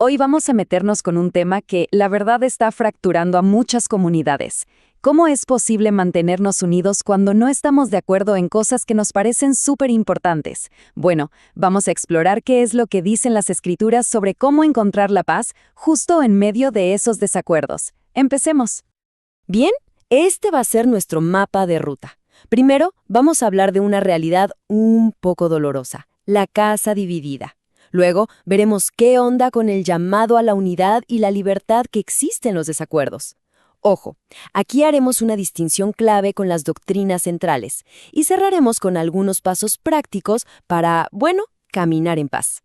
Hoy vamos a meternos con un tema que, la verdad, está fracturando a muchas comunidades. ¿Cómo es posible mantenernos unidos cuando no estamos de acuerdo en cosas que nos parecen súper importantes? Bueno, vamos a explorar qué es lo que dicen las escrituras sobre cómo encontrar la paz justo en medio de esos desacuerdos. Empecemos. Bien, este va a ser nuestro mapa de ruta. Primero, vamos a hablar de una realidad un poco dolorosa, la casa dividida. Luego, veremos qué onda con el llamado a la unidad y la libertad que existe en los desacuerdos. Ojo, aquí haremos una distinción clave con las doctrinas centrales y cerraremos con algunos pasos prácticos para, caminar en paz.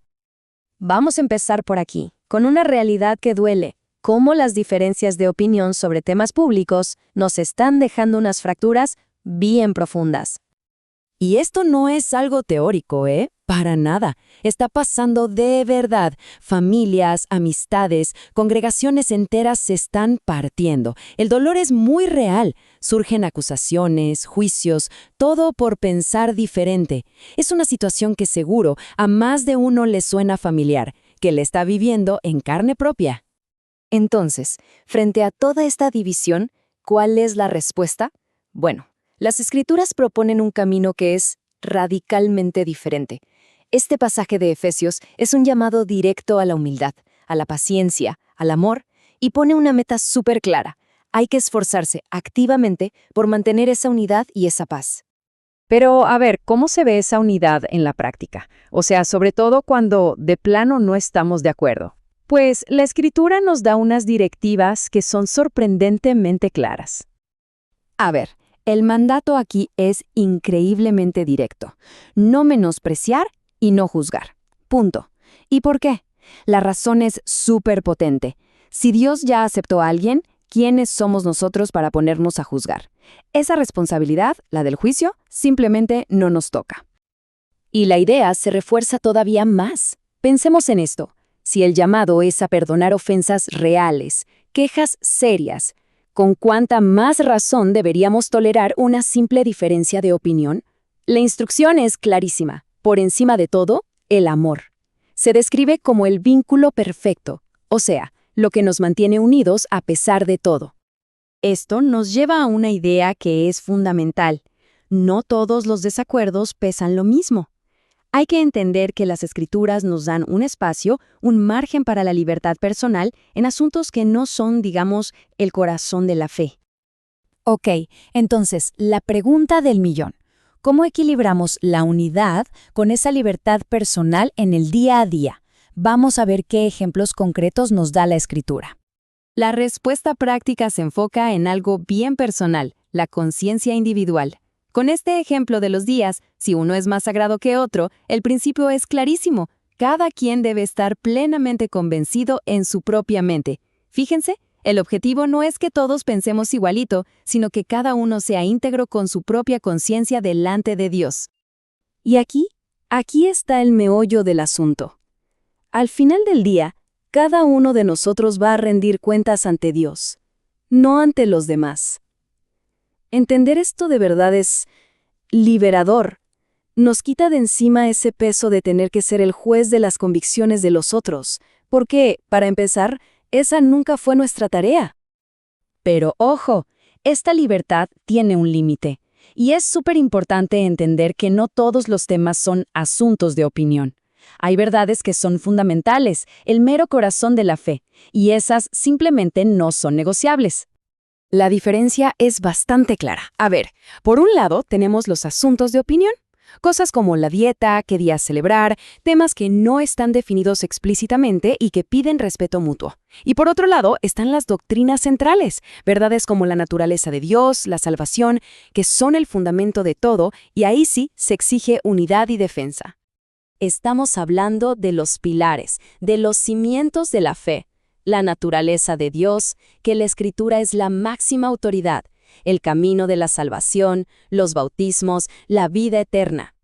Vamos a empezar por aquí, con una realidad que duele. Cómo las diferencias de opinión sobre temas públicos nos están dejando unas fracturas bien profundas. Y esto no es algo teórico, ¿eh? Para nada. Está pasando de verdad. Familias, amistades, congregaciones enteras se están partiendo. El dolor es muy real. Surgen acusaciones, juicios, todo por pensar diferente. Es una situación que seguro a más de uno le suena familiar, que le está viviendo en carne propia. Entonces, frente a toda esta división, ¿cuál es la respuesta? Bueno, las Escrituras proponen un camino que es radicalmente diferente. Este pasaje de Efesios es un llamado directo a la humildad, a la paciencia, al amor, y pone una meta súper clara. Hay que esforzarse activamente por mantener esa unidad y esa paz. Pero, a ver, ¿cómo se ve esa unidad en la práctica? O sea, sobre todo cuando de plano no estamos de acuerdo. Pues la Escritura nos da unas directivas que son sorprendentemente claras. A ver, el mandato aquí es increíblemente directo. No menospreciar y no juzgar. Punto. ¿Y por qué? La razón es súper potente. Si Dios ya aceptó a alguien, ¿quiénes somos nosotros para ponernos a juzgar? Esa responsabilidad, la del juicio, simplemente no nos toca. Y la idea se refuerza todavía más. Pensemos en esto. Si el llamado es a perdonar ofensas reales, quejas serias, ¿con cuánta más razón deberíamos tolerar una simple diferencia de opinión? La instrucción es clarísima. Por encima de todo, el amor. Se describe como el vínculo perfecto, o sea, lo que nos mantiene unidos a pesar de todo. Esto nos lleva a una idea que es fundamental. No todos los desacuerdos pesan lo mismo. Hay que entender que las Escrituras nos dan un espacio, un margen para la libertad personal en asuntos que no son, digamos, el corazón de la fe. Ok, entonces, la pregunta del millón. ¿Cómo equilibramos la unidad con esa libertad personal en el día a día? Vamos a ver qué ejemplos concretos nos da la Escritura. La respuesta práctica se enfoca en algo bien personal, la conciencia individual. Con este ejemplo de los días, si uno es más sagrado que otro, el principio es clarísimo. Cada quien debe estar plenamente convencido en su propia mente. Fíjense, el objetivo no es que todos pensemos igualito, sino que cada uno sea íntegro con su propia conciencia delante de Dios. Y aquí está el meollo del asunto. Al final del día, cada uno de nosotros va a rendir cuentas ante Dios, no ante los demás. Entender esto de verdad es liberador. Nos quita de encima ese peso de tener que ser el juez de las convicciones de los otros, porque, para empezar, esa nunca fue nuestra tarea. Pero ojo, esta libertad tiene un límite, y es súper importante entender que no todos los temas son asuntos de opinión. Hay verdades que son fundamentales, el mero corazón de la fe, y esas simplemente no son negociables. La diferencia es bastante clara. A ver, por un lado tenemos los asuntos de opinión, cosas como la dieta, qué días celebrar, temas que no están definidos explícitamente y que piden respeto mutuo. Y por otro lado están las doctrinas centrales, verdades como la naturaleza de Dios, la salvación, que son el fundamento de todo, y ahí sí se exige unidad y defensa. Estamos hablando de los pilares, de los cimientos de la fe. La naturaleza de Dios, que la Escritura es la máxima autoridad, el camino de la salvación, los bautismos, la vida eterna.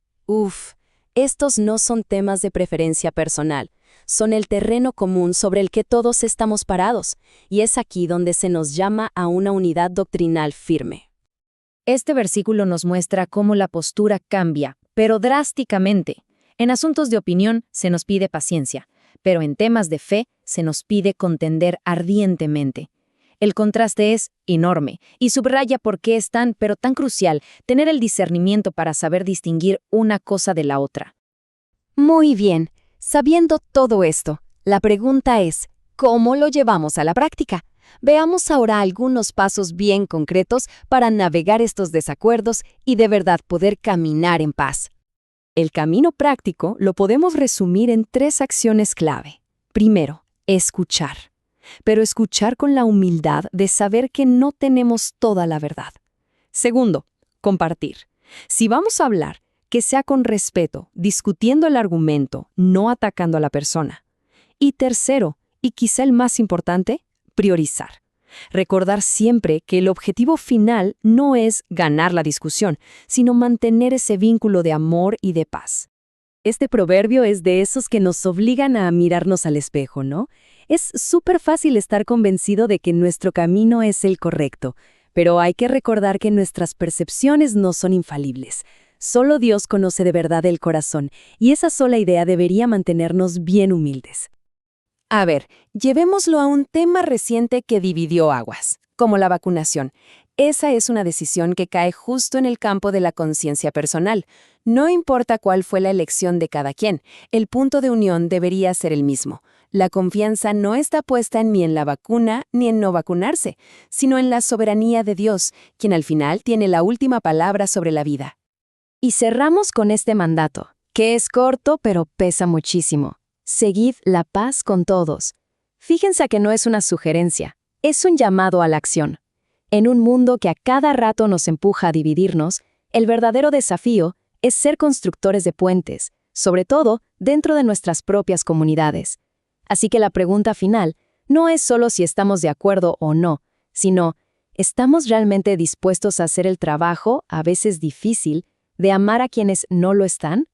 Estos no son temas de preferencia personal, son el terreno común sobre el que todos estamos parados, y es aquí donde se nos llama a una unidad doctrinal firme. Este versículo nos muestra cómo la postura cambia, pero drásticamente. En asuntos de opinión se nos pide paciencia, pero en temas de fe se nos pide contender ardientemente. El contraste es enorme y subraya por qué es tan, pero tan crucial tener el discernimiento para saber distinguir una cosa de la otra. Muy bien, sabiendo todo esto, la pregunta es, ¿cómo lo llevamos a la práctica? Veamos ahora algunos pasos bien concretos para navegar estos desacuerdos y de verdad poder caminar en paz. El camino práctico lo podemos resumir en 3 acciones clave. Primero, escuchar. Pero escuchar con la humildad de saber que no tenemos toda la verdad. Segundo, compartir. Si vamos a hablar, que sea con respeto, discutiendo el argumento, no atacando a la persona. Y tercero, y quizá el más importante, priorizar. Recordar siempre que el objetivo final no es ganar la discusión, sino mantener ese vínculo de amor y de paz. Este proverbio es de esos que nos obligan a mirarnos al espejo, ¿no? Es súper fácil estar convencido de que nuestro camino es el correcto, pero hay que recordar que nuestras percepciones no son infalibles. Solo Dios conoce de verdad el corazón, y esa sola idea debería mantenernos bien humildes. A ver, llevémoslo a un tema reciente que dividió aguas, como la vacunación. Esa es una decisión que cae justo en el campo de la conciencia personal. No importa cuál fue la elección de cada quien, el punto de unión debería ser el mismo. La confianza no está puesta ni en la vacuna ni en no vacunarse, sino en la soberanía de Dios, quien al final tiene la última palabra sobre la vida. Y cerramos con este mandato, que es corto pero pesa muchísimo. Seguid la paz con todos. Fíjense que no es una sugerencia, es un llamado a la acción. En un mundo que a cada rato nos empuja a dividirnos, el verdadero desafío es ser constructores de puentes, sobre todo dentro de nuestras propias comunidades. Así que la pregunta final no es solo si estamos de acuerdo o no, sino, ¿estamos realmente dispuestos a hacer el trabajo, a veces difícil, de amar a quienes no lo están?